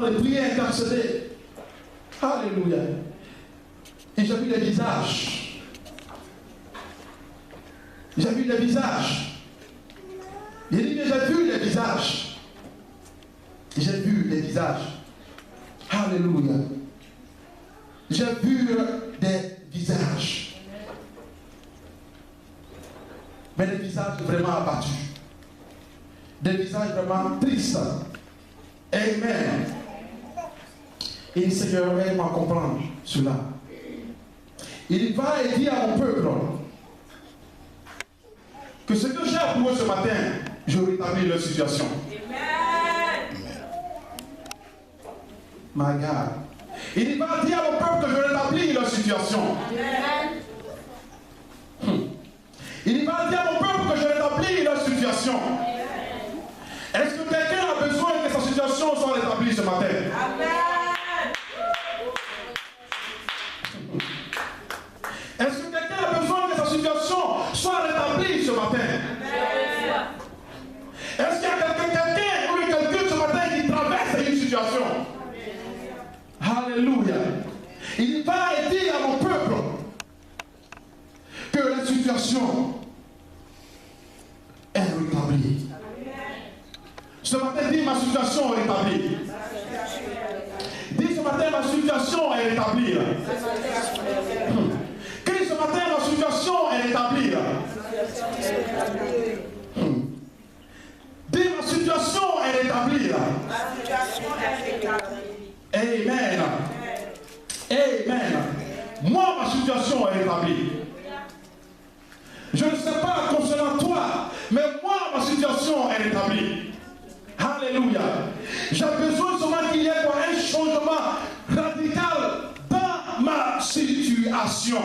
pendant les prières intercédées. Alléluia. Et j'ai vu des visages. J'ai vu des visages. Il dit, mais j'ai vu des visages. J'ai vu des visages. Alléluia. J'ai vu des visages. Mais des visages vraiment abattus. Des visages vraiment tristes. Amen. Et le Seigneur aide à comprendre cela. Il va et dit à mon peuple que ce que j'ai pour eux ce matin, je rétablis leur situation. Amen. My God. Il va dire à mon peuple que je rétablis leur situation. Amen. Il va dire à mon peuple que je rétablis leur situation. Est-ce que quelqu'un a besoin que sa situation soit rétablie ce matin? Amen. Est-ce que quelqu'un a besoin que sa situation soit rétablie ce matin? Amen. Est-ce qu'il y a quelqu'un ou quelqu'un ce matin qui traverse une situation? Alléluia. Il va dire à mon peuple que la situation est rétablie. Ce matin, dis ma situation est rétablie. Dis ce matin, ma situation est rétablie. Dis ce matin, ma situation est rétablie. Dis ma situation est rétablie. Amen. Amen. Moi, ma situation est rétablie. Je ne sais pas concernant toi, mais moi, ma situation est rétablie. Alléluia. J'ai besoin seulement qu'il y ait un changement radical dans ma situation.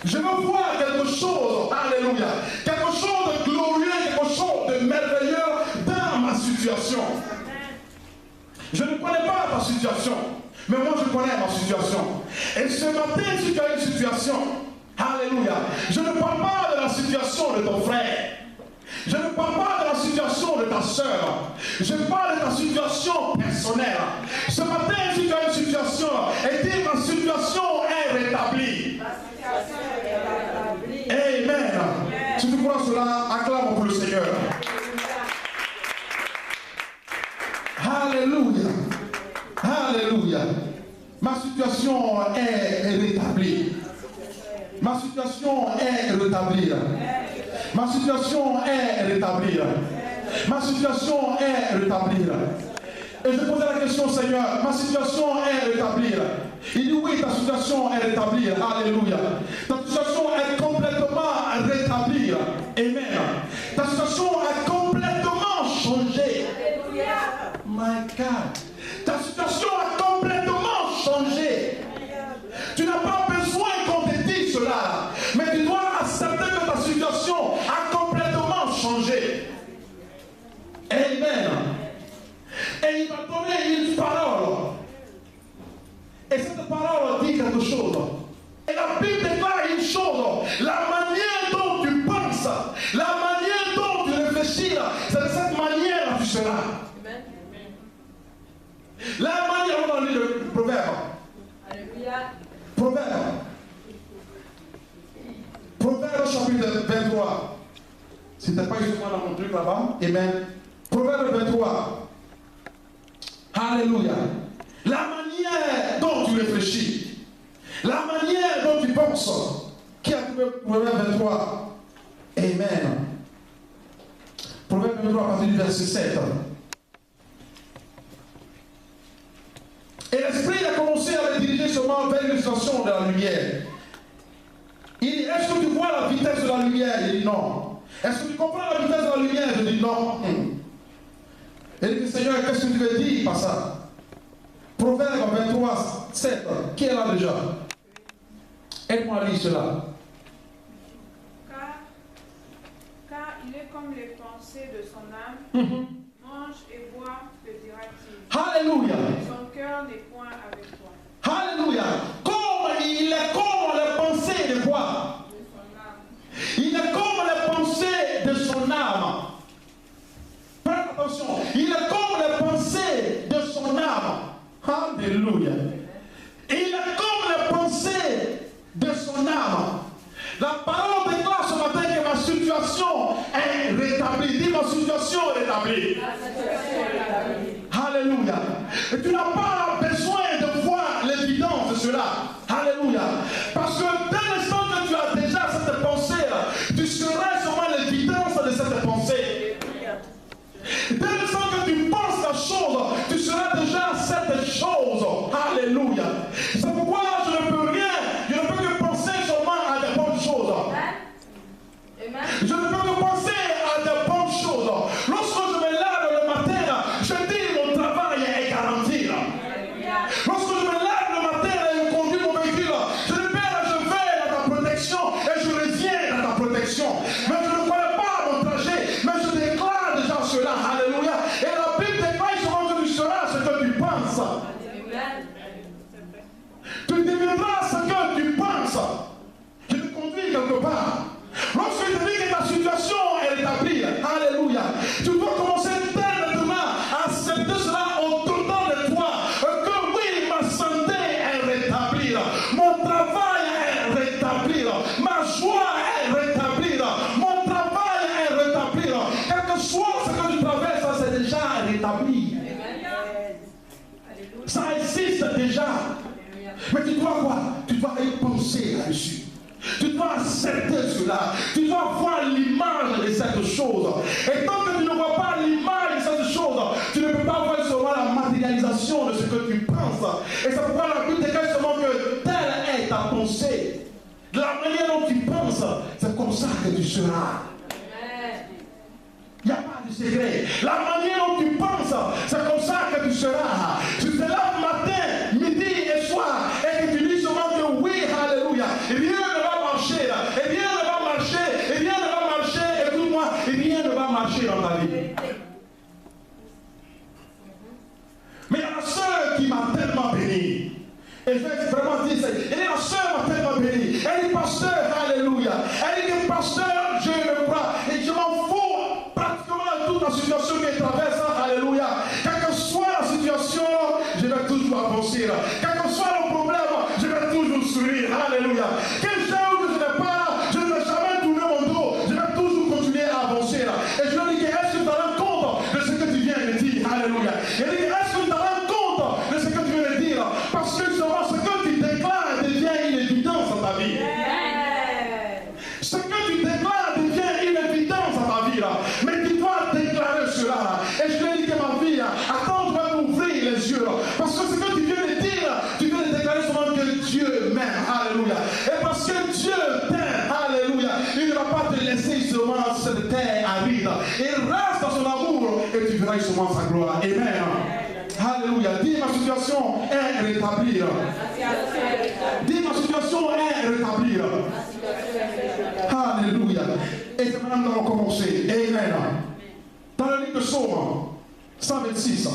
Je veux voir quelque chose, alléluia, quelque chose de glorieux, quelque chose de merveilleux dans ma situation. Je ne connais pas ta situation, mais moi je connais ma situation. Et ce matin, si tu as une situation, alléluia, je ne parle pas de la situation de ton frère. Je ne parle pas de la situation de ta soeur. Je parle de ta situation personnelle. Ce matin, si tu as une situation, et dis ma situation est rétablie. Amen. Si tu crois cela, acclame pour le Seigneur. Alléluia. Alléluia. Ma situation est rétablie. Ma situation est rétablie. Ma situation est rétablie. Ma situation est rétablie. Et je posais la question, Seigneur, ma situation est rétablie. Il dit oui, ta situation est rétablie. Alléluia. Ta situation est complètement rétablie. Amen. Ta situation est complètement changée. My God. Ta situation a complètement changé. Tu n'as pas besoin qu'on te dise cela, mais tu dois accepter que ta situation a complètement changé. Amen. Et il va donner une parole. Et cette parole dit quelque chose. Et la Bible déclare une chose. La manière dont tu penses, la manière dont tu réfléchis, c'est de cette manière que tu seras. La manière, on va lire le proverbe. Alléluia. Proverbe. Proverbe chapitre 23. C'était pas justement dans mon truc là-bas. Amen. Proverbe 23. Alléluia. La manière dont tu réfléchis, la manière dont tu penses. Qui a trouvé Proverbe 23? Amen. Proverbe 23 à partir du verset 7. Et l'Esprit a commencé à le diriger seulement vers l'illustration de la lumière. Il dit, est-ce que tu vois la vitesse de la lumière? Il dit non. Est-ce que tu comprends la vitesse de la lumière? Je dis non. Et il dit, Seigneur, qu'est-ce que tu veux dire par ça? Proverbe 23, 7. Qui est là déjà? Aide-moi à lire cela. Car il est comme les pensées de son âme. Mange et bois, te dira-t-il. Alléluia. Son cœur n'est point avec toi. Alléluia. Comme il est comme les pensées de quoi? De son âme. Il est comme les pensées de son âme. Faites attention. Il est comme les pensées de son âme. de son âme. La parole déclare ce matin que ma situation est rétablie. Dis, ma situation est rétablie. Alléluia. Et tu n'as pas besoin de voir l'évidence de cela. Alléluia. Parce que dès l'instant que tu as déjà cette pensée-là, tu seras sûrement l'évidence de cette pensée. Dès l'instant que tu penses la chose, tu seras déjà cette chose. Alléluia. C'est pourquoi je ne peux rien, je ne peux que penser seulement à des bonnes choses. Je ne peux que penser à de bonnes choses. Lorsque je me lève le matin, je dis mon travail est garanti. Lorsque je me lève le matin et je conduis mon véhicule, je dis Père, je vais dans ta protection et je reviens dans ta protection. Mais je ne connais pas mon trajet, mais je déclare déjà cela. Alléluia. Et la Bible déclare souvent que tu seras ce que tu penses. Tu deviendras ce que tu penses. Je te conduis quelque part. Lorsque tu dis que ta situation est rétablie, alléluia, tu dois commencer dès maintenant à accepter cela autour de toi, que oui, ma santé est rétablie, mon travail est rétabli, ma joie est rétablie, mon travail est rétabli, quel que soit ce que tu traverses, ça c'est déjà rétabli. Ça existe déjà. Mais tu dois quoi? Tu dois y penser là-dessus. Tu dois accepter cela. Tu dois voir l'image de cette chose. Et tant que tu ne vois pas l'image de cette chose, tu ne peux pas voir seulement la matérialisation de ce que tu penses. Et c'est pourquoi la Bible déclare seulement que telle est ta pensée. De la manière dont tu penses, c'est comme ça que tu seras. Il n'y a pas de secret. La manière dont tu penses, c'est comme ça que tu seras. Tu te lèves matin, midi et soir, et que tu dis seulement que oui, alléluia. Rien ne va marcher là. Et rien ne va marcher. Et rien ne va marcher. Écoute-moi, et rien ne va marcher dans ta vie. Mais il y a la sœur qui m'a tellement béni. Et je vais vraiment dire ça. Et la sœur m'a tellement béni. Elle dit pasteur, alléluia. Elle dit que pasteur, je le crois. Et je m'en fous pratiquement de toute la situation qu'elle traverse. Alléluia. Quelle que soit la situation, je vais toujours avancer. Quel que soit le problème, je vais toujours sourire. Alléluia. Quel genre que je n'ai pas, je ne vais jamais tourner mon dos. Je vais toujours continuer à avancer. Et je lui dis, est-ce que tu te rends compte de ce que tu viens de dire? Alléluia. Et il dit, est-ce que tu te rends compte de ce que tu viens de dire? Parce que justement, ce que tu déclares devient une évidence dans ta vie. Ce que tu déclares devient une évidence dans ta vie. Mais tu dois déclarer cela. Et je lui ai dit que ma vie, attends, tu vas m'ouvrir les yeux. Parce que ce que tu viens de dire, tu viens de déclarer seulement que Dieu m'aime. Alléluia. Et parce que Dieu t'aime, alléluia, il ne va pas te laisser seulement cette terre aride. Il reste dans son amour et tu verras seulement sa gloire. Amen. Alléluia. Dis, ma situation est rétablie. Dis, ma situation est rétablie. Alléluia. Et c'est maintenant que nous allons commencer. Amen. Dans le livre de Psaume 126,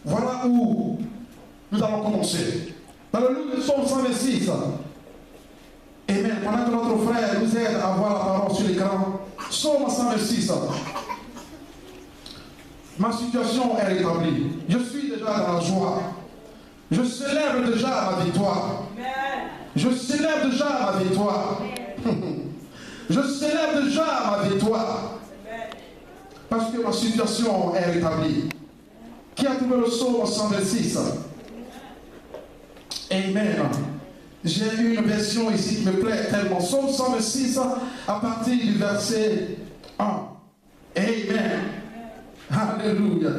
voilà où nous allons commencer. Dans le livre de Psaume 126, amen. Pendant que notre frère nous aide à voir la parole sur l'écran, Psaume 126. Ma situation est rétablie. Je suis déjà dans la joie. Je célèbre déjà ma victoire. Je célèbre déjà ma victoire. Je célèbre déjà ma victoire. Parce que ma situation est rétablie. Qui a trouvé le psaume 126? Amen. J'ai une version ici qui me plaît tellement. Psaume 126 à partir du verset 1. Amen. Alléluia.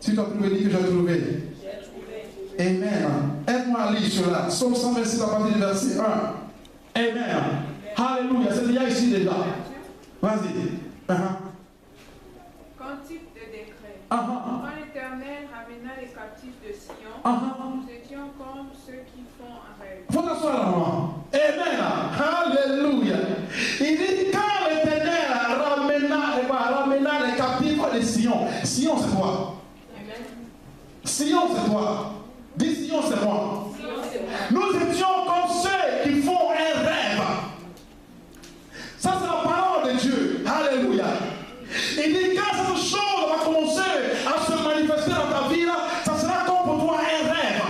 Si tu as trouvé, dis que j'ai trouvé. Amen. Aide-moi à lire cela. Psaume 126 à partir du verset 1. Amen. Alléluia. C'est déjà ici déjà. Vas-y. Cantique de décret. Quand l'Éternel ramena les captifs de Sion, nous étions comme ceux qui font un rêve. Faut t'asseoir là, maman. Amen. Alléluia. Il dit quand l'Éternel ramena les captifs de Sion. Sion, c'est toi. Sion, c'est toi. Dis Sion, c'est moi. Nous étions comme ceux qui font un rêve. Ça, c'est la parole de Dieu. Alléluia. Il dit quand cette chose va commencer à se manifester dans ta vie, ça sera comme pour toi un rêve.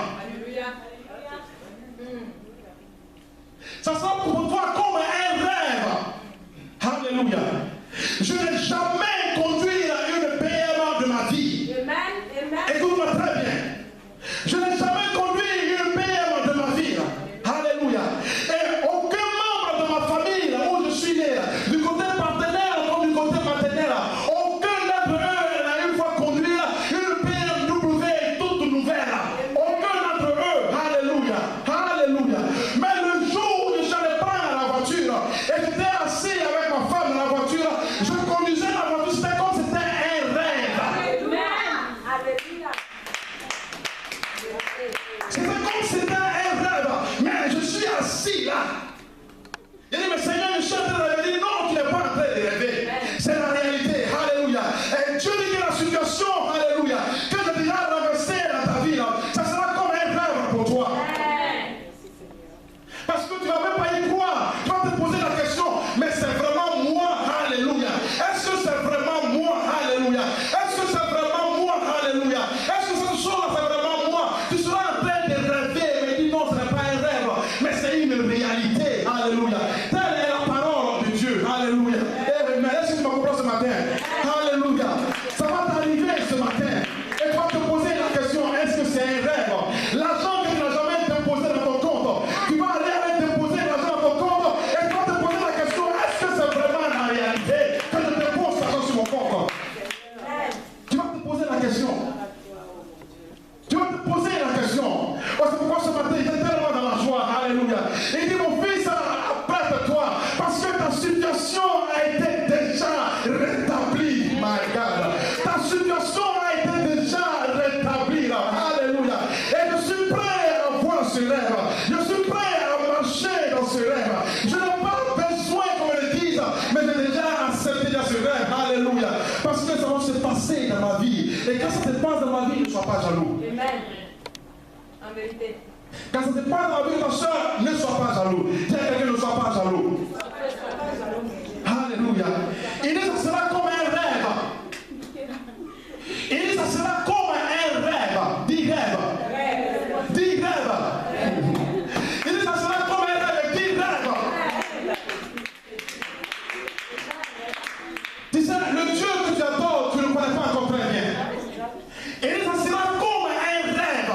pour toi. Parce que tu ne vas même pas y croire. Tu vas te poser la question, mais c'est vraiment moi, alléluia. Est-ce que c'est vraiment moi, alléluia? Est-ce que c'est vraiment moi, alléluia? Est-ce que cette chose-là, c'est vraiment moi? Tu seras en train de rêver, mais dis non, ce n'est pas un rêve, mais c'est une réalité, alléluia. Telle est la parole de Dieu, alléluia. Mais est-ce que tu m'as compris ce matin? Alléluia. Ça va t'arriver ce matin. Et tu vas te poser la question, est-ce que c'est un rêve? L'argent que tu n'as jamais déposé dans ton compte, tu vas aller déposer l'argent dans ton compte et tu vas te poser la question, est-ce que c'est vraiment la réalité que je dépose l'argent sur mon compte? Tu vas te poser la question. Tu vas te poser la question. Oh, c'est pourquoi ce matin, il est tellement dans la joie. Alléluia. Il dit, mon fils, apprête-toi parce que ta situation a été déjà rétablie. My God. Ta situation a été déjà rétablie. Alléluia. Et je suis prêt à voir ce rêve. Je suis prêt à marcher dans ce rêve. Je n'ai pas besoin qu'on me le dise, mais j'ai déjà accepté ce rêve. Alléluia. Parce que ça va se passer dans ma vie. Et quand ça se passe dans ma vie, ne sois pas jaloux. Amen. En vérité. Quand ça se passe dans la vie de ta soeur, ne sois pas jaloux. Dis à quelqu'un, ne sois pas jaloux. Alléluia. Il dit, ça sera comme un rêve. Il dit, ça sera comme un rêve. Dis rêve. Dis rêve. Il dit, ça sera comme un rêve. Dis rêve. Tu sais, le Dieu que tu adores, tu ne le connais pas encore très bien. Il dit, ça sera comme un rêve.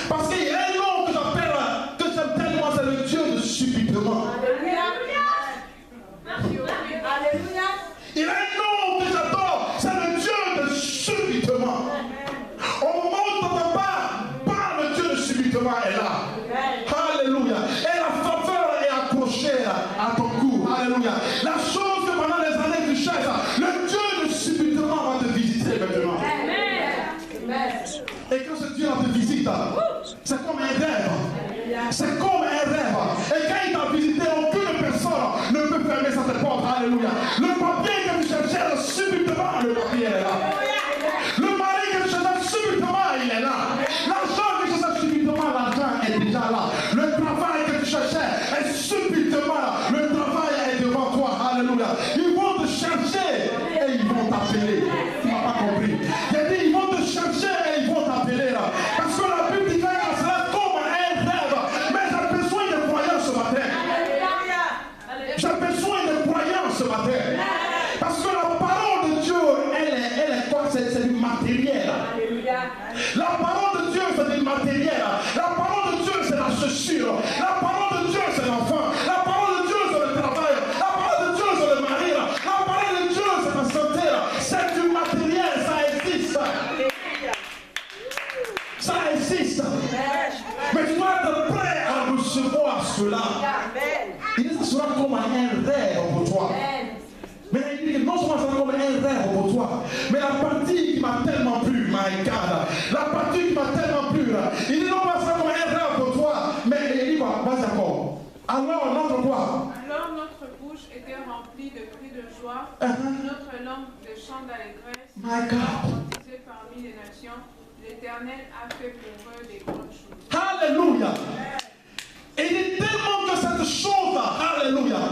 Parce qu'il y a un nom que j'aime tellement, c'est le Dieu de subitement. Alléluia. Il y a un nom que j'adore, c'est le Dieu de subitement. Au moment où tu n'entends pas, le Dieu de subitement est là. Alléluia. Et la faveur est accrochée à ton cou. Alléluia. La chose que pendant les années tu cherches, le Dieu de subitement va te visiter maintenant. Et quand ce Dieu te visite, c'est comme un rêve. C'est comme un rêve. Et quand il t'a visité, aucune personne ne peut fermer cette porte. Alléluia. Le papier que tu cherchais, subitement, le papier est là. Le mari que tu cherchais, subitement, il est là. L'argent que tu cherchais, subitement, l'argent est déjà là. Le travail que tu cherchais est subitement là. Le travail est devant toi. Alléluia. Ils vont te chercher et ils vont t'appeler. Tu n'as pas compris. J'ai dit, ils vont te chercher et ils vont t'appeler là. Parce que la Bible dit que ça sera comme un rêve. Mais j'ai besoin de croyants ce matin. J'ai besoin de croyants ce matin. Parce que la parole de Dieu, elle est quoi? C'est du matériel. La parole de Dieu, c'est du matériel. La parole de Dieu, c'est la chaussure. La parole de Dieu, c'est l'enfant. La parole de Dieu, c'est le travail. La parole de Dieu, c'est le mari. La parole de Dieu, c'est la santé. C'est du matériel, ça existe. Ça existe. Mais tu dois être prêt à recevoir cela. Il dit que ce sera comme un rêve pour toi. Mais il dit que non seulement ça sera comme un rêve pour toi, mais la partie qui m'a tellement plu, my God, la partie qui m'a tellement plu, il dit non pas ça sera comme un rêve pour toi, mais il dit vas-y encore. Alors notre quoi? Alors notre bouche était remplie de cris de joie, notre langue de chants d'allégresse, baptisés parmi les nations. L'Éternel a fait pour eux des grandes choses. Alléluia. Et il dit tellement que cette chose, alléluia,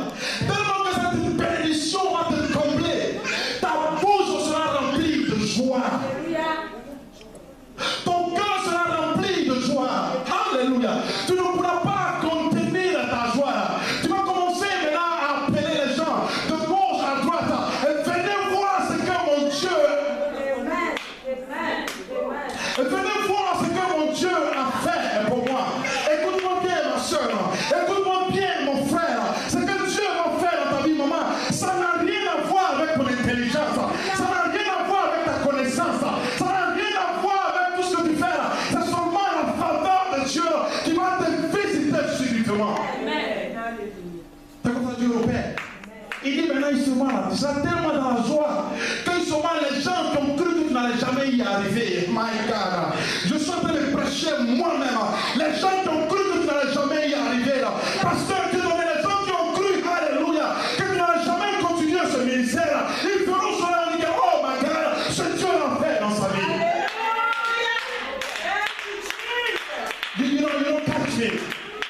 tellement que cette bénédiction va te combler, ta bouche sera remplie de joie. Ton cœur sera rempli de joie. Alléluia. Tu ne pourras pas contenir ta joie. Tu vas commencer maintenant à appeler les gens de gauche à droite. Et venez voir ce que mon Dieu. Venez voir ce que mon Dieu a fait pour moi. Écoute-moi bien, ma soeur. Écoute-moi bien, mon frère. Ce que Dieu va faire dans ta vie, maman, ça n'a rien à voir avec ton intelligence. Ça n'a rien à voir avec ta connaissance. Ça n'a rien à voir avec tout ce que tu fais. C'est seulement la faveur de Dieu qui va te visiter subitement. C'est comme ça Dieu opère. Il dit maintenant, ils sont là. Tu seras tellement dans la joie que sûrement les gens qui ont cru que tu n'allais jamais y arriver. My God. Je suis en train de prêcher moi-même. Les gens qui ont cru que tu n'allais jamais y arriver. Parce que Dieu donne les gens qui ont cru, alléluia, que tu n'allais jamais continuer ce ministère. Ils feront cela et dire, oh my God, ce Dieu l'a fait dans sa vie. réalité.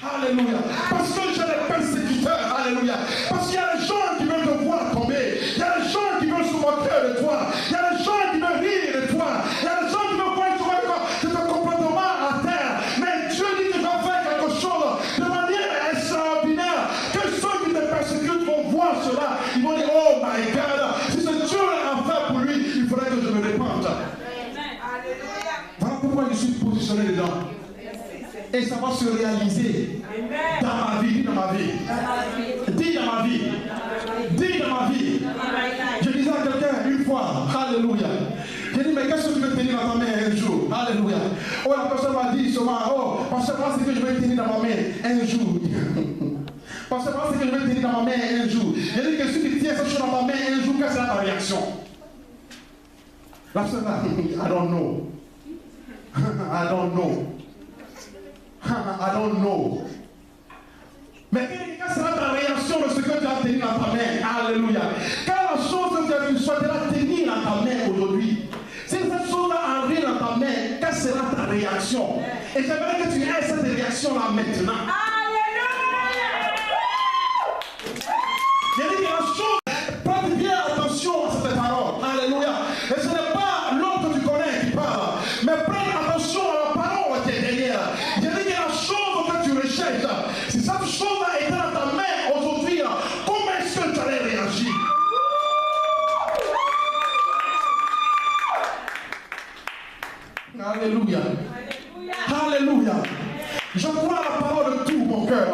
Alléluia. Parce que j'ai des persécuteurs. Alléluia. Parce qu'il y a des gens qui veulent te voir tomber. Il y a des gens qui veulent se moquer de toi. Il y a des gens qui veulent rire de toi. Il y a des gens qui veulent voir ton comportement à terre. Mais Dieu dit que tu vas faire quelque chose de manière extraordinaire. Que ceux qui te persécutent vont voir cela. Ils vont dire, oh my God, si ce Dieu a fait pour lui, il faudrait que je me répande. Voilà pourquoi je suis positionné dedans. Et ça va se réaliser dans ma vie. Dis dans ma vie. Dis dans ma vie. Dis dans ma vie. Je disais à quelqu'un une fois, alléluia. J'ai dit, mais qu'est-ce que tu veux tenir dans ta main un jour? Alléluia. Oh, la personne m'a dit seulement, oh, parce que moi, c'est que je vais tenir dans ma main un jour. Parce que moi, c'est que je vais tenir dans ma main un jour. J'ai dit que si tu tiens cette chose dans ta main un jour, quelle sera ta réaction? La personne m'a dit, I don't know. I don't know. I don't know. Mais quelle sera ta réaction de ce que tu as tenu dans ta main? Alléluia. Quelle est la chose que tu souhaiteras tenir dans ta main aujourd'hui? Si cette chose-là arrive dans ta main, quelle sera ta réaction? Et j'aimerais que tu aies cette réaction-là maintenant. Alléluia. J'ai dit que la chose, prête bien attention à cette parole. Alléluia. Et ce n'est pas l'homme que tu connais qui parle, mais prête attention à la parole qui est derrière. J'ai dit que la chose que tu recherches, si cette chose-là était dans ta main aujourd'hui, comment est-ce que tu allais réagir? Alléluia. Alléluia. Je crois à la parole de tout mon cœur.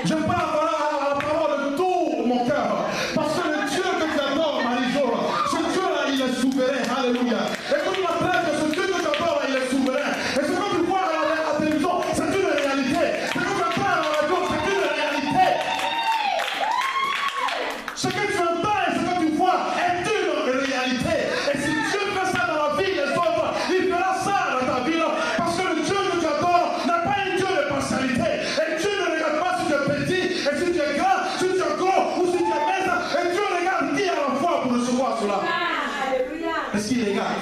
Je crois à la parole de tout mon cœur. Parce que le Dieu que tu adores, Marie-Jo, ce Dieu-là, il est souverain. Alléluia. Et comme la preuve que ce Dieu que tu adores, il est souverain. Et ce que tu vois à la télévision, c'est une réalité. Ce que tu entends à la radio, c'est une réalité. Ce que tu entends et ce que tu vois est une réalité. Et si Dieu fait ça dans la vie des autres, il fera ça dans ta vie. Parce que le Dieu que tu adores n'a pas un Dieu de partialité. Et Dieu ne regarde pas si tu es petit, et si tu es grand, si tu es gros, ou si tu es mince. Et Dieu regarde qui a la foi pour recevoir cela. Est-ce qu'il regarde?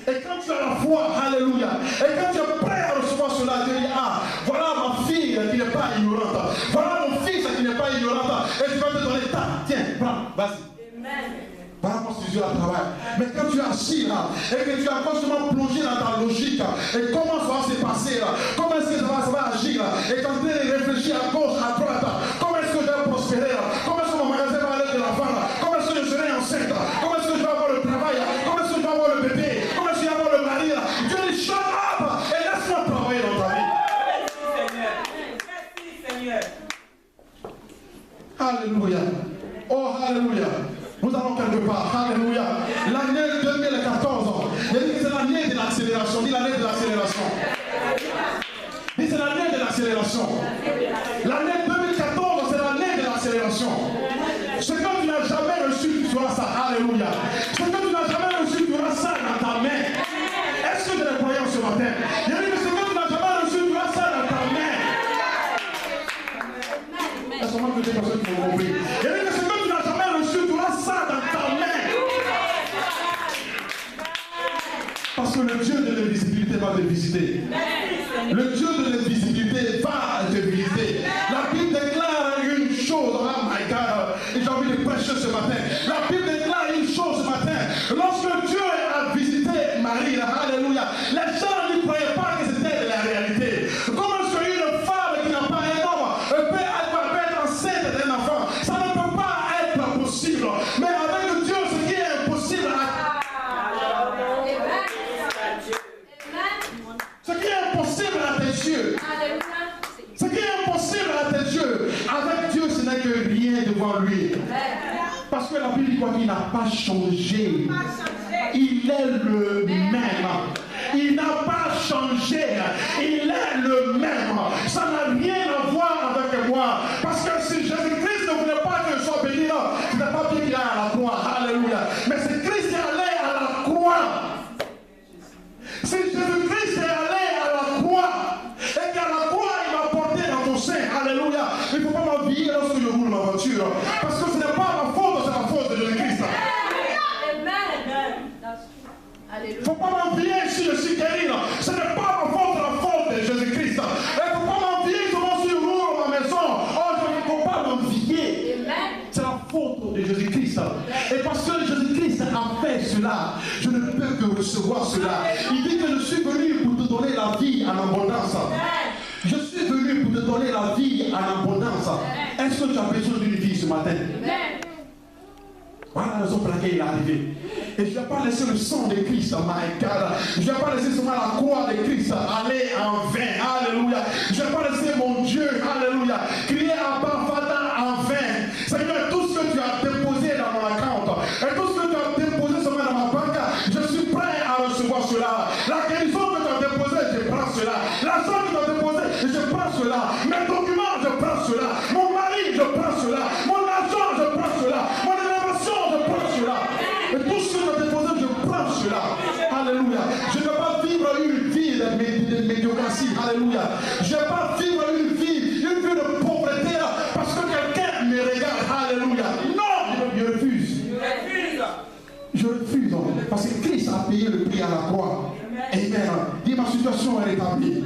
Et quand tu as la foi, alléluia, et quand tu es prêt à recevoir cela, tu dis, ah, voilà ma fille qui n'est pas ignorante. Voilà mon fils qui n'est pas ignorant. Et tu vas te donner ta. Tiens, prends, vas-y. Voilà mon Dieu à travail. Mais quand tu es assis là, et que tu as constamment plongé dans ta logique, et comment ça va se passer là, comment est-ce que ça va agir là, et tu es en train de réfléchir à gauche, à droite, comment est-ce que je vais prospérer là, comment est-ce que mon magasin va aller de l'avant là, comment est-ce que je serai enceinte là, comment est-ce que je vais avoir le travail là, comment est-ce que je vais avoir le bébé, comment est-ce que je vais avoir le mari là. Dieu dit, shut up et laisse-moi travailler dans ta vie. Merci Seigneur. Alléluia. Oh, alléluia. Nous allons quelque part. Alléluia. L'année 2014, il dit que c'est l'année de l'accélération. Dis l'année de l'accélération. Dis c'est l'année de l'accélération. L'année 2014, c'est l'année de l'accélération. Ce que tu n'as jamais reçu, tu auras ça. Alléluia. Ce que tu n'as jamais reçu, tu auras ça dans ta main. Est-ce que tu es croyant ce matin? Il dit que ce que tu n'as jamais reçu, tu auras ça dans ta main. Il y a seulement que des personnes qui vont compris. Il dit que ce que tu n'as jamais reçu, tu auras ça dans ta main. Parce que le Dieu de l'invisibilité va te visiter. Le Dieu de l'invisibilité va te visiter. La Bible déclare une chose. Oh my God. Et j'ai envie de prêcher ce matin. La Bible déclare une chose ce matin. Lorsque Dieu a visité Marie, alléluia, les gens ne croyaient pas que c'était de la réalité. Comment est-ce qu'une femme qui n'a pas un homme peut être enceinte d'un enfant? Ça ne peut pas être possible. Mais avec Dieu, ce qui est impossible ce qui est impossible à tes yeux. Ce qui est impossible à tes yeux. Avec Dieu, ce n'est que rien devant lui. Parce que la Bible dit quoi? Il n'a pas changé. Il est le même. Il n'a pas changé. Il est le même. Ça n'a rien à voir avec moi. Parce que si Jésus-Christ ne voulait pas que je sois béni, ce n'est pas bien qu'il aille à la croix. Alléluia. Mais c'est Christ qui allait à la croix. Si Jésus-Christ est allé à la croix, et qu'à la croix il m'a porté dans ton sein, alléluia, il ne faut pas m'envier lorsque je roule ma voiture. Parce que ce n'est pas ma faute, c'est la faute de Jésus-Christ. Il ne faut pas m'envier si je suis guéri. Ce n'est pas ma faute, c'est la faute de Jésus-Christ. Il ne faut pas m'envier peut que recevoir cela. Il dit que je suis venu pour te donner la vie en abondance. Je suis venu pour te donner la vie en abondance. Est-ce que tu as besoin d'une vie ce matin? Voilà la raison pour laquelle il est arrivé. Et je ne vais pas laisser le sang de Christ, my God. Je ne vais pas laisser seulement la croix de Christ aller en vain. Alléluia. Je ne vais pas laisser mon Dieu, alléluia, crier à Bafata en vain. Seigneur, tout ce que tu as déposé dans mon account, et tout ce que tu as déposé seulement dans ma banque, je suis prêt à recevoir cela. La guérison que tu as déposée, je prends cela. L'argent que tu as déposé, je prends cela. Mes documents, je prends cela. Mon mari, je prends cela. Mon argent, je prends cela. Mon élévation, je prends cela. Et tout ce que tu as déposé, je prends cela. Alléluia. Je ne vais pas vivre une vie de médiocratie. Alléluia. Je ne vais pas vivre une vie de pauvreté parce que quelqu'un me regarde. Alléluia. Non, je refuse. Je refuse. Parce que Christ a payé le prix à la croix. Amen. Dis ma situation est rétablie.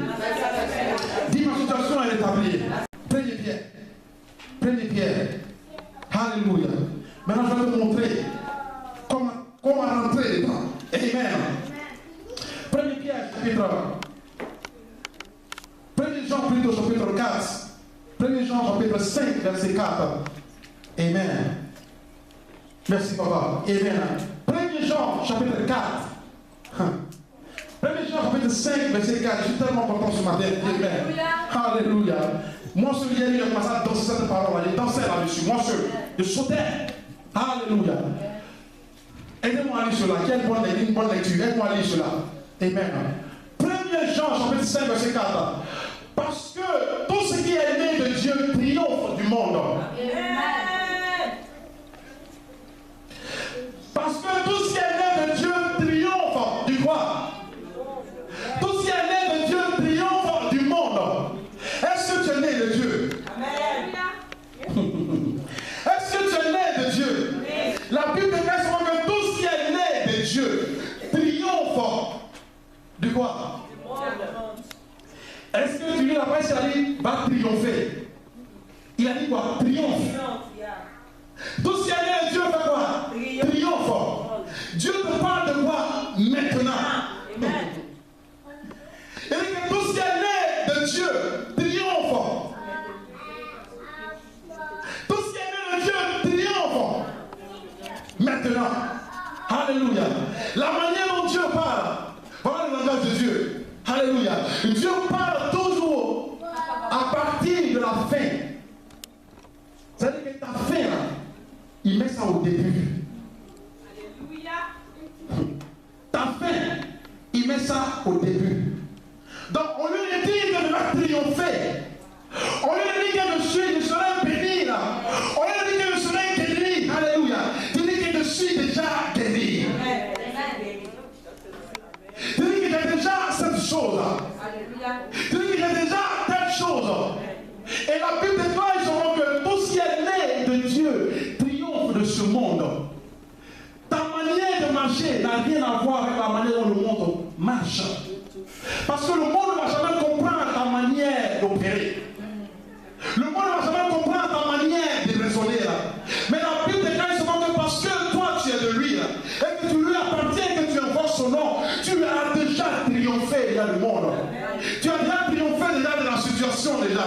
Dis ma situation est rétablie. Prenez Pierre. Prenez Pierre. Alléluia. Maintenant je vais te montrer comment rentrer dedans. Amen. Prenez Pierre chapitre. Prenez Jean plutôt chapitre 4. Prenez Jean chapitre 5 verset 4. Amen. Merci papa. Amen. Prenez Jean chapitre 4. Prenez Jean chapitre 5 verset 4. Je suis tellement content ce matin. Amen. Alléluia. Moi seul hier, il a commencé à danser cette parole. Il dansait là-dessus. Moi seul. Je sautais. Alléluia. Aidez-moi à lire cela. Quelle bonne lecture. Aidez-moi à lire cela. Amen. 1 Jean chapitre 5 verset 4. Parce que tout ce qui est né de Dieu triomphe du monde. Amen. Parce que tout ce qui est né de Dieu triomphe du quoi? Tout ce qui est né de Dieu triomphe du monde. Est-ce que tu es né de Dieu? Amen. Est-ce que tu es né de Dieu? Oui. La Bible dit que tout ce qui est né de Dieu triomphe de quoi? Du monde. Est-ce que tu lis la presse, il a dit va triompher? Il a dit quoi? Triomphe. Tout ce qui est né de Dieu fait quoi? Triomphe. Dieu te parle de quoi maintenant? Amen. Il dit que tout ce qui est né de Dieu triomphe. Tout ce qui est né de Dieu triomphe. Maintenant. Alléluia. La manière dont Dieu parle, voilà le langage de Dieu. Alléluia. Dieu parle toujours à partir de la fin. C'est-à-dire que ta fin, là, il met ça au début. Alléluia. Ta fin, il met ça au début. Donc, on lui dit que je vais triompher. On lui dit que je serai béni là. On lui dit que je serai guéri. Alléluia. Tu dis que je suis déjà guéri. Tu dis que j'ai déjà cette chose. Alléluia. Tu dis que j'ai déjà telle chose. Et la Bible déclare que tout ce qui est né de Dieu triomphe de ce monde. Ta manière de marcher n'a rien à voir avec la manière dont le monde marche. Parce que le monde ne va jamais comprendre ta manière d'opérer. Le monde ne va jamais comprendre ta manière de raisonner. Là. Mais la Bible déclare que parce que toi tu es de lui, là, et que tu lui appartiens, que tu invoques son nom, tu as déjà triomphé déjà du monde. Tu as déjà triomphé déjà de la situation déjà.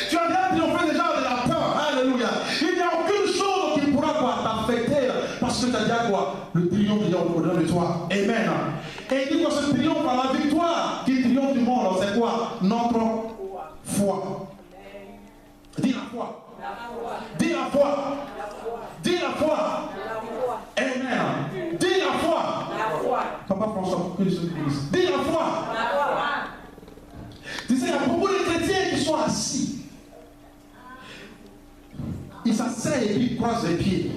Tu as déjà triomphé déjà de la peur. Alléluia. Il n'y a aucune chose qui pourra t'affecter parce que tu as déjà quoi? Le triomphe déjà au-dedans de toi. Amen. Et il dit que ce triomphe à la victoire qui triomphe du monde, c'est quoi? Notre foi. Dis la foi. Dis la foi. Dis la foi. Amen. Dis la foi. Papa François, que Dieu bénisse. Dis la foi. Tu sais, il y a beaucoup de chrétiens qui sont assis. Ils s'asseyent et puis ils croisent les pieds.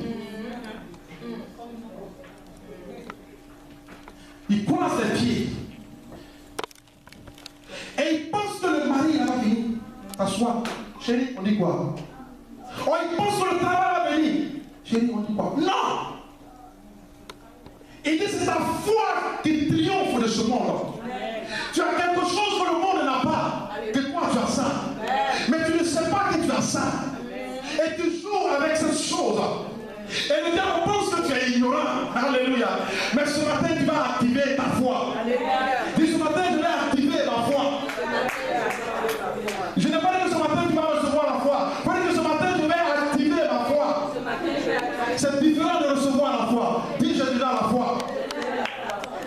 Ils croisent les pieds. Et ils pensent que le mari va venir s'asseoir. Chérie, on dit quoi? Oh, ils pensent que le travail va venir. Chérie, on dit quoi? Non! Il dit c'est ta foi qui triomphe de ce monde. Tu as quelque chose que le monde n'a pas. Que toi tu as ça. Mais tu ne sais pas que tu as ça. Et tu joues avec cette chose. Et le diable pense que tu es ignorant. Alléluia. Mais ce matin, tu vas activer Je n'ai pas dit que ce matin tu vas recevoir la foi. Il faut dire que ce matin je vais activer ma foi. C'est différent de recevoir la foi. Dis j'ai déjà la foi.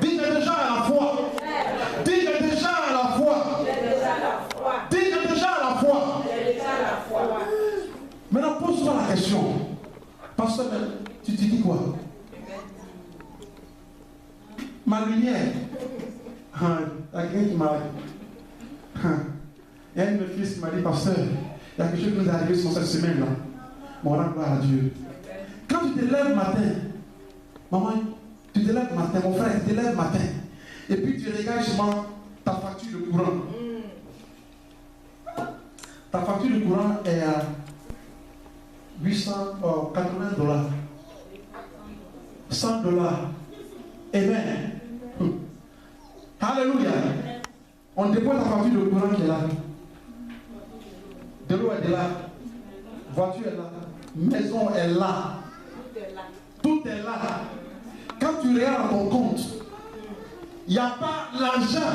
Dis j'ai déjà la foi. Dis j'ai déjà la foi. Dis j'ai déjà la foi. Maintenant pose-toi la question. Pasteur, tu te dis quoi? Ma lumière. Il y a quelqu'un qui m'a. Il y a une de mes fils qui m'a dit, pasteur, il y a quelque chose qui nous est arrivé sur cette semaine-là. Mon rend gloire à Dieu. Quand tu te lèves le matin, maman, tu te lèves le matin, mon frère, tu te lèves le matin, et puis tu regardes justement ta facture de courant. Ta facture de courant est à $880. $100. Amen. Alléluia. On dépose la facture de courant qui est là. De l'eau est là. Voiture est là. Maison est là. Tout est là. Quand tu regardes ton compte, il n'y a pas l'argent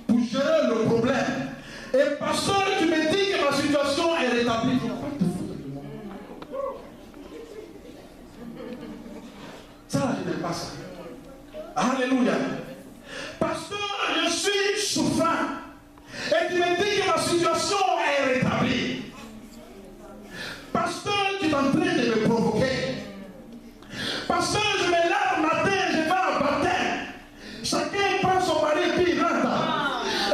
pour gérer le problème. Et pasteur, tu me dis que ma situation est rétablie. Ça, je n'aime pas ça. Alléluia. Pasteur, je suis souffrant. Et tu me dis que ma situation est rétablie. Pasteur, tu es en train de me provoquer. Pasteur, je me lève le matin, je vais en baptême. Chacun prend son mari et puis il rentre.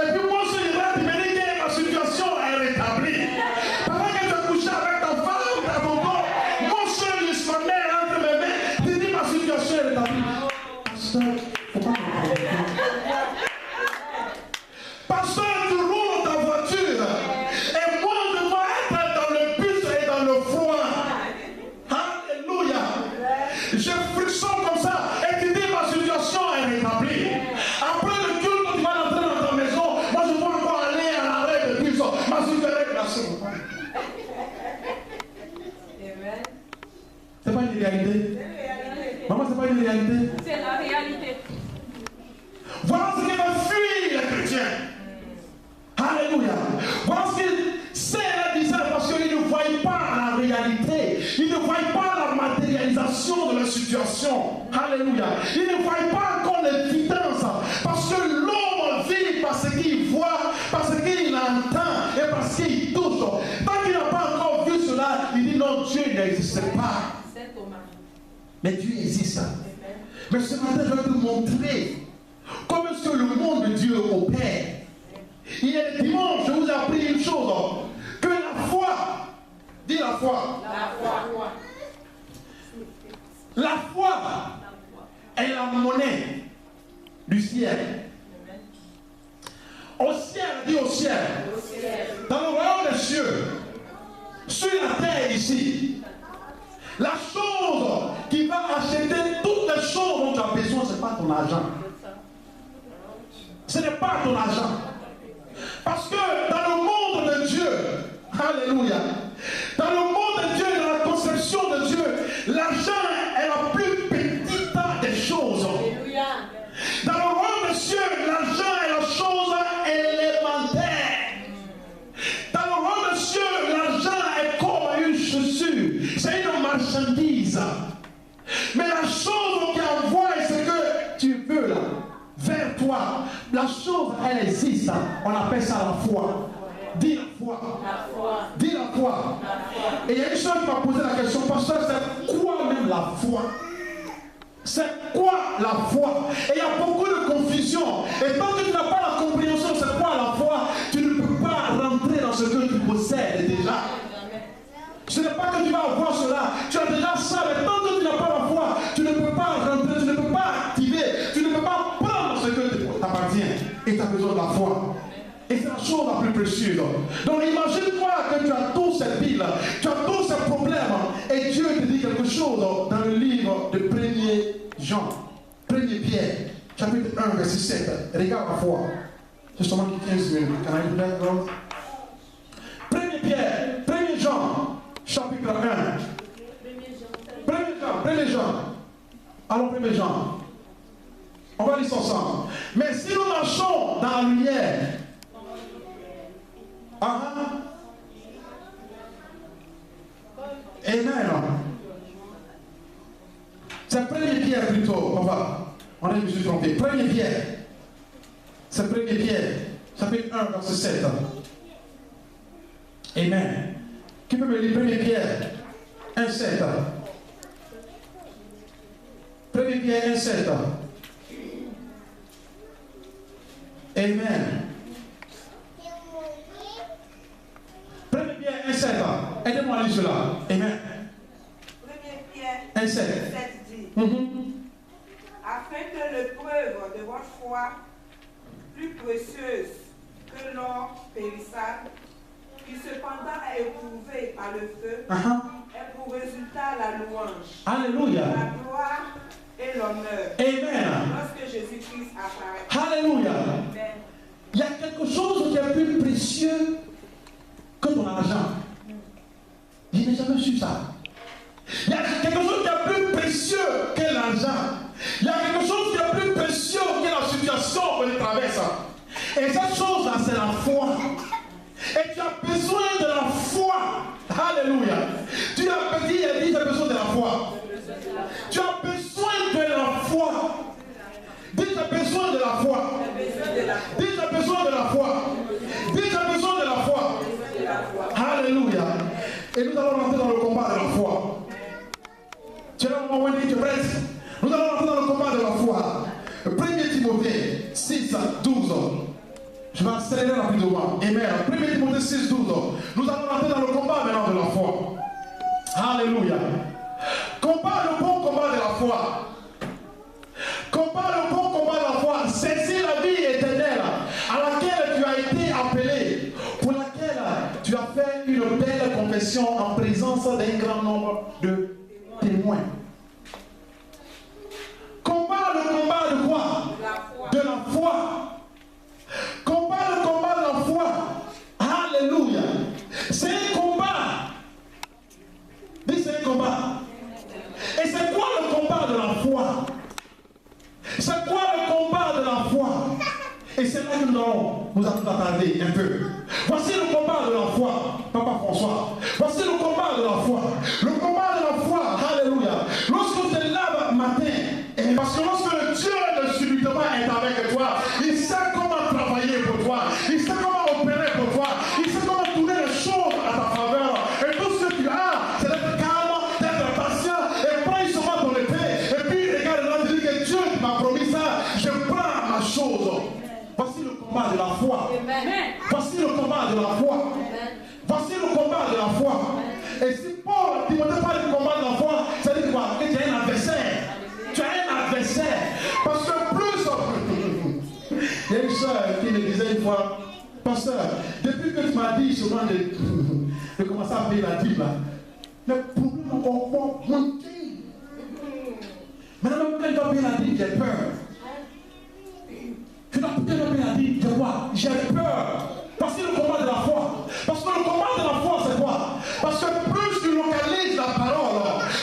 Et puis moi, je rentre, il me dit que ma situation est rétablie. Pendant que tu as couché avec ta femme, ta maman, mon soeur, je suis entre mes mains, tu dis ma situation est rétablie. Pasteur, faut pas me provoquer. Pasteur, tu roules ta voiture et moi je dois être dans le bus et dans le froid. Alléluia. Je frissonne comme ça et tu dis ma situation est rétablie. Après le culte, tu vas rentrer dans ta maison. Moi je dois encore aller à l'arrêt de bus. Ma situation est rétablie. C'est pas une réalité. Maman, c'est pas une réalité. C'est la réalité. Voilà ce qui va fuir les chrétiens. Alléluia. Voilà ce que c'est la disait parce qu'ils ne voient pas la réalité. Ils ne voient pas la matérialisation de la situation. Alléluia. Ils ne voient pas encore l'évidence. Parce que l'homme vit parce qu'il voit, parce qu'il entend et parce qu'il touche. Tant qu'il n'a pas encore vu cela, il dit non, Dieu n'existe pas. Mais Dieu existe. Mais ce matin, je vais te montrer comment est-ce que le monde de Dieu opère. Il est dimanche, je vous ai appris une chose, que la foi, dis la foi. La foi est la monnaie du ciel. Au ciel, dis au ciel. Dans le royaume des cieux, sur la terre ici, la chose qui va acheter toutes les choses dont tu as besoin, ce n'est pas ton argent. Ce n'est pas ton argent. Parce que dans le monde de Dieu, alléluia, dans le monde de Dieu, dans la conception de Dieu, l'argent est la plus petite des choses. Alléluia. Dans le royaume des cieux, l'argent est la chose élémentaire. Dans le royaume des cieux, l'argent est comme une chaussure. C'est une marchandise. Mais la chose qui envoie, c'est que tu veux là, vers toi. La chose, elle existe. On appelle ça la foi. Dis la foi. Dis la foi. Et il y a une chose qui m'a posé la question, pasteur, c'est quoi même la foi? C'est quoi la foi? Et il y a beaucoup de confusion. Et tant que tu n'as pas la compréhension, c'est quoi la foi, tu ne peux pas rentrer dans ce que tu possèdes déjà. Ce n'est pas que tu vas avoir cela, tu as déjà ça, mais tant que tu n'as pas la foi, tu ne peux pas rentrer, tu ne peux pas activer, tu ne peux pas prendre ce que t'appartient. Et tu as besoin de la foi. Et c'est la chose la plus précieuse. Donc imagine-toi que tu as tous ces piles, tu as tous ces problèmes, et Dieu te dit quelque chose dans le livre de 1er Jean, 1er Pierre, chapitre 1, verset 7. Regarde la foi. Justement, 15 minutes. Can I do that, God? 1er Pierre, 1er Jean, chapitre 1. 1er Jean. Allons, 1er Jean. On va lire ensemble. Mais si nous marchons dans la lumière, Amen. C'est première Pierre plutôt. On a je suis trompé. Première Pierre. C'est première Pierre. Chapitre 1, verset 7. Amen. Qui peut me lire première Pierre 1, 7. Première Pierre 1, 7. Amen. Première Pierre 1, 7. Aidez-moi à lire cela. Amen. Première Pierre 1, 7. 7 dit, afin que l'épreuve de votre foi, plus précieuse que l'or périssable, qui cependant est éprouvé par le feu, ait pour résultat la louange, Alléluia, la gloire et l'honneur. Amen. Lorsque Jésus-Christ apparaît. Alléluia. Amen. Il y a quelque chose qui est plus précieux que ton argent. Je n'ai jamais su ça. Il y a quelque chose qui est plus précieux que l'argent. Il y a quelque chose qui est plus précieux que la situation que tu traverses. Et cette chose-là, c'est la foi. Et tu as besoin de la foi. Alléluia. Tu as dit, tu as besoin de la foi. Tu as besoin de la foi. Dis, tu as besoin de la foi. Dis, tu as besoin de la foi. Dis, tu as besoin de la foi. Alléluia. Et nous allons rentrer dans le combat de la foi. Tu es là au moment où tu es prête. Nous allons rentrer dans le combat de la foi. 1 Timothée 6, 12. Je vais accélérer rapidement. Amen. 1 Timothée 6, 12. Nous allons rentrer dans le combat maintenant de la foi. Alléluia. Combat le bon combat de la foi. Combat le bon combat de la foi. Saisis la vie éternelle à laquelle tu as été appelé, pour laquelle tu as fait une belle confession en présence d'un grand nombre de témoins. Combat le combat de quoi? De la foi. Combat le combat de la foi. Alléluia. C'est un combat. Dis, c'est un combat. Et c'est quoi le combat de la foi? C'est quoi le combat de la foi? Et c'est là que nous allons nous attarder un peu. Voici le combat de la foi, Papa François. Voici le combat de la foi. Le combat de la foi, alléluia. Lorsque tu te lèves matin, et parce que lorsque le Dieu de subitement est avec toi, il sait comment travailler pour toi, il sait comment opérer pour toi, il sait comment tourner les choses à ta faveur. Et tout ce que tu as, c'est d'être calme, d'être patient, et prends seulement ton épée. Et puis regarde là, tu dis que Dieu m'a promis ça, je prends ma chose. Voici le combat de la foi. Amen. Voici le combat de la foi. Amen. Voici le combat de la foi. Amen. Et si Paul, Timothée parle du combat de la foi, ça dit quoi? Que tu as un adversaire. Tu as un adversaire. Parce que plus... Il y a une soeur qui me disait une fois, pasteur, depuis que tu m'as dit souvent de commencer à payer la dîme, là, le problème a encore monté. Maintenant, même quand tu vas payer la dîme, j'ai peur. Tu dois peut-être payer la dîme, j'ai peur. Parce que le combat de la foi. Parce que le combat de la foi, c'est quoi? Parce que plus tu localises la parole,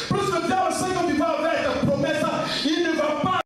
plus le diable sait que tu vas avec ta promesse, il ne va pas,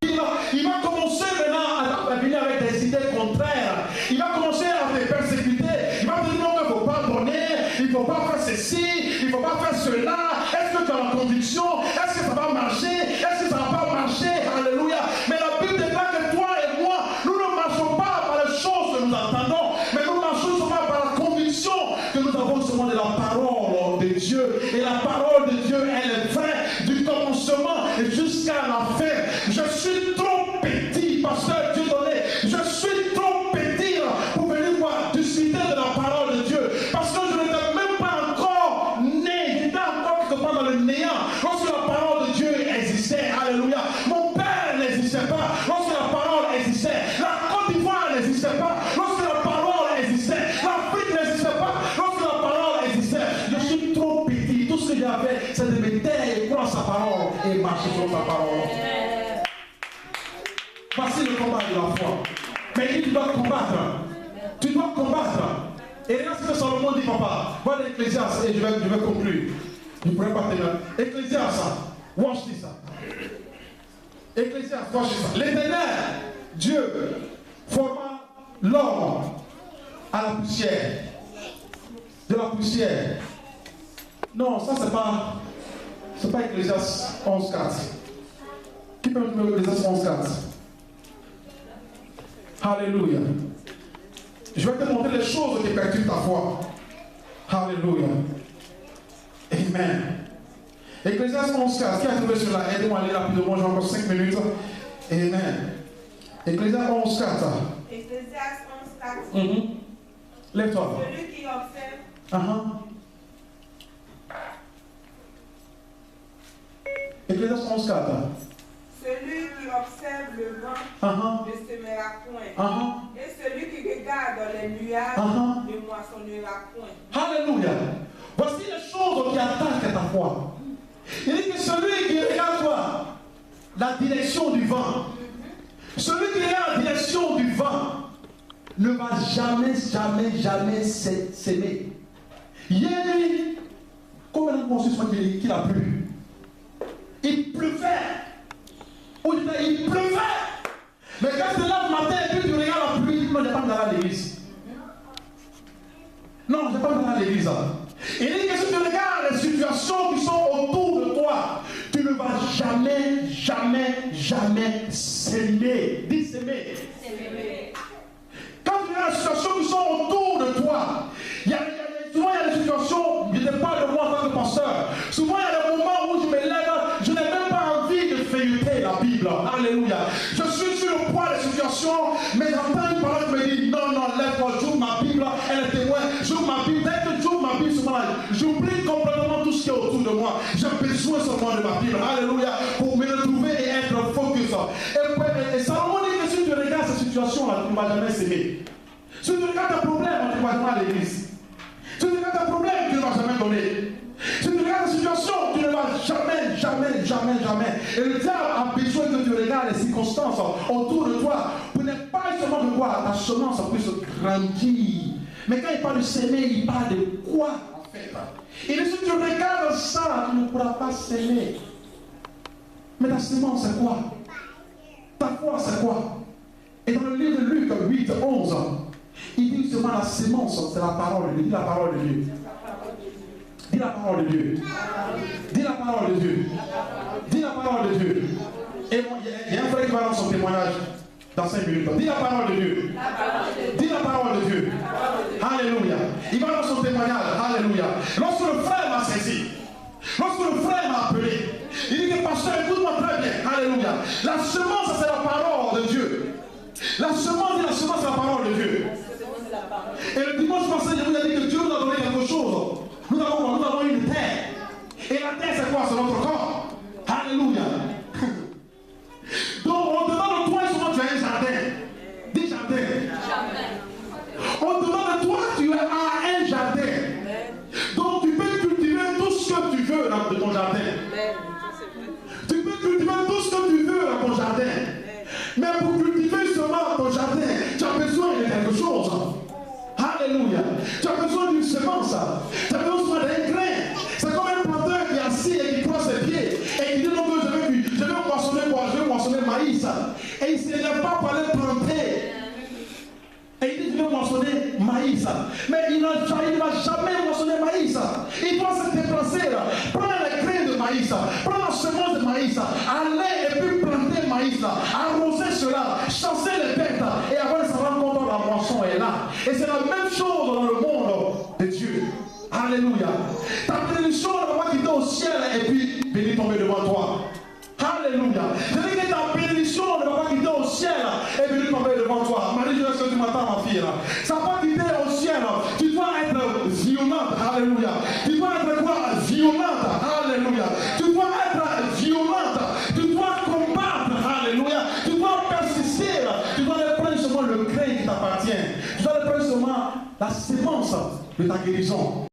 il va commencer maintenant à venir avec des idées contraires. Il va commencer à te persécuter. Il va te dire non, il ne faut pas donner, il ne faut pas faire ceci, il ne faut pas faire cela. Est-ce que tu as la conviction? Est-ce que ça va marcher? Est-ce que ça ne va pas marcher? Alléluia. Mais la Bible déclare que toi et moi, nous ne marchons pas par les choses que nous entendons, mais nous marchons seulement par la conviction que nous avons seulement de la parole de Dieu. Et la parole de Dieu, elle est vraie du commencement et jusqu'à la fin. Je suis trop petit, pasteur Dieu donné. Je suis trop petit pour venir voir discuter de la parole de Dieu. Parce que je n'étais même pas encore né. J'étais encore quelque part dans le néant. Lorsque la parole de Dieu existait, alléluia. Mon père n'existait pas. Lorsque la parole existait, la Côte d'Ivoire n'existait pas. Lorsque la parole existait, l'Afrique n'existait pas. Lorsque la parole existait, je suis trop petit. Tout ce que j'avais, c'est de me taire et prendre sa parole et marcher sur sa parole. Voici le combat de la foi. Mais tu dois combattre. Tu dois combattre. Et regarde ce que Salomon dit, papa. Voilà l'Ecclésiaste et je vais conclure. Je ne pourrais pas tenir. Ecclésiaste, watch this. Ecclésiaste, watch this. L'Éternel, Dieu, forma l'homme à la poussière de la poussière. Non, ça c'est pas Ecclésiaste 11.4. Qui peut me dire Ecclésiaste 11.4? Alléluia. Je vais te montrer les choses qui perturbent ta foi. Alléluia. Amen. Ecclésiaste 11.4. Qui a trouvé cela? Aidez-moi à lire rapidement, j'ai encore 5 minutes. Amen. Ecclésiaste 11.4. Ecclésiaste 11.4. Lève-toi. Celui qui observe. Ecclésiaste 11.4. Celui qui observe le vent ne semera point. Et celui qui regarde dans les nuages ne moissonnera point. Alléluia. Voici les choses qui attaquent ta foi. Il dit que celui qui regarde toi, la direction du vent, celui qui regarde la direction du vent ne va jamais s'aimer. Hier, combien de fois qu'il a plu? Il pleuvait. Il pleuvait. Mais quand tu es là le matin et puis tu regardes la pluie, non, je n'ai pas d'aller à l'église. Non, je n'ai pas d'aller à l'église. Il dit que si tu regardes les situations qui sont autour de toi, tu ne vas jamais s'aimer. Dis s'aimer. Quand tu regardes les situations qui sont autour de toi, souvent il y a des situations, je ne parle de moi en tant que pasteur, souvent il y a des moments où je me lève, je n'ai même pas envie de feuilleter la Bible. Alléluia. Je suis sur le point des situations, mais j'entends une parole qui me dit non, lève-toi, j'ouvre ma Bible, elle est témoin, j'ouvre ma Bible, dès que j'ouvre ma Bible, souvent j'oublie complètement tout ce qui est autour de moi. J'ai besoin seulement de ma Bible. Alléluia. Pour me retrouver et être focus. Et Salomon dit que si tu regardes cette situation-là, tu ne vas jamais s'aimer. Si tu regardes tes problèmes, tu ne vas jamais à l'église. Si tu regardes tes problèmes, tu ne vas jamais donner. Si tu regardes la situation, tu ne vas jamais. Et le diable a besoin que tu regardes les circonstances autour de toi pour ne pas seulement de quoi ta semence puisse grandir. Mais quand il parle de s'aimer, il parle de quoi en fait? Et si tu regardes ça, tu ne pourras pas s'aimer. Mais ta semence c'est quoi? Ta foi c'est quoi? Et dans le livre de Luc 8, 11, il dit seulement la sémence, c'est la parole de Dieu. Dis la parole de Dieu. Dis la parole de Dieu. Dis la parole de Dieu. Dis la parole de Dieu. Et il y a un frère qui va rendre son témoignage dans 5 minutes. Dis la parole de Dieu. Dis la parole de Dieu. Alléluia. Il va rendre son témoignage. Alléluia. Lorsque le frère m'a saisi, lorsque le frère m'a appelé, il dit que pasteur, écoute-moi très bien. Alléluia. La semence, c'est la parole de Dieu. La semence, c'est la parole de Dieu. Et le dimanche passé, je vous ai dit que Dieu nous a donné quelque chose. Nous avons une terre. Et la terre, c'est quoi? C'est notre corps. Alléluia. Donc, au-dedans de toi, souvent, tu as un jardin. Dis jardin. Au-dedans de toi, tu as un jardin. Donc, tu peux cultiver tout ce que tu veux dans ton jardin. Tu peux cultiver tout ce que tu veux dans ton jardin. Mais pour cultiver seulement ton jardin, tu as besoin de quelque chose. Alléluia. Tu as besoin d'une semence. Tu as besoin d'un grain. C'est comme un planteur qui est assis et qui prend ses pieds et qui dit non, je vais moissonner quoi? Je vais moissonner maïs. Et il ne se lève pas pour aller planter. Et il dit je vais moissonner maïs. Mais il ne va jamais moissonner maïs. Il doit se déplacer. Prendre les grains de maïs. Prendre la semence de maïs. Aller et puis planter maïs. Arroser cela. Chasser les bêtes. Et avant de se rendre compte, la moisson est là. Et c'est la même chose dans le monde de Dieu. Alléluia. Ta bénédiction ne va pas quitter au ciel et puis venir tomber devant toi. Alléluia. Je dis que ta bénédiction ne va pas quitter au ciel et venir tomber devant toi. Marie, je laisse que tu m'attends, ma fille. Ça va pas quitter au ciel. Tu dois être violente. Alléluia. Tu dois être quoi? Violente. Alléluia. Tu dois être violente. Tu dois combattre. Alléluia. Tu dois persister. Tu dois prendre seulement le grain qui t'appartient. Tu dois prendre seulement la sémence de ta guérison.